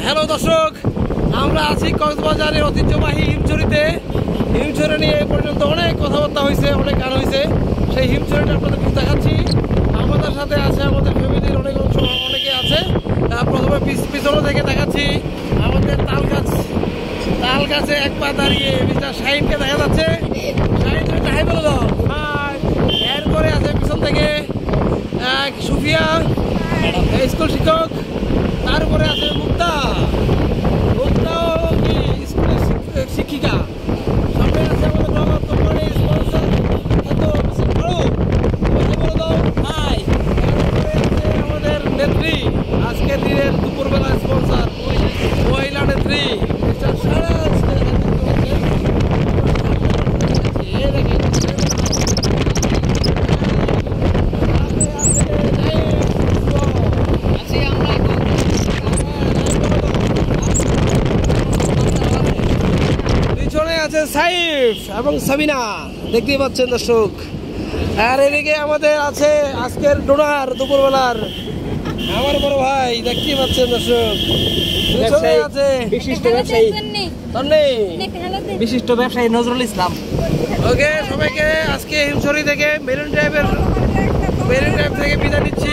Hello দর্শক, আমরা আছি কক্সবাজারের ঐতিহ্যবাহী হিমছড়িতে। হিমছড়ি নিয়ে এ পর্যন্ত অনেক কথাবার্তা হয়েছে, অনেক গান হয়েছে। সেই হিমছড়িটা আপনাদের দেখাচ্ছি। আমাদের সাথে আছে আমাদের ফ্যামিলির অনেকে আছে। প্রথমে পিছনে থেকে দেখাচ্ছি আমাদের তাল গাছে এক পা দাঁড়িয়ে মিস্টার শাহিনকে দেখা যাচ্ছে। শাহিন তুমি হাই বলে দাও। এরপরে আছে পিছন থেকে সুফিয়া, স্কুল শিক্ষক। তার উপরে আছে মুক্তাও কি স্কুলের শিক্ষিকা। সামনে আছে আমাদের আমাদের নেত্রী, আজকের দিনের দুপুরবেলা স্পন্সর মহিলা নেত্রী আছে সাইফ এবং সাবিনা, দেখতেই পাচ্ছেন দর্শক। আর এদিকে আমাদের আছে আজকের ডোনার দুপুরবেলার আমার বড় ভাই, দেখতেই পাচ্ছেন দর্শক। আছে বিশিষ্ট ব্যবসায়ী নজরুল ইসলাম। ওকে, সবাইকে আজকে হিমছড়ি থেকে মেরিন ড্রাইভ থেকে বিদায় নিচ্ছি।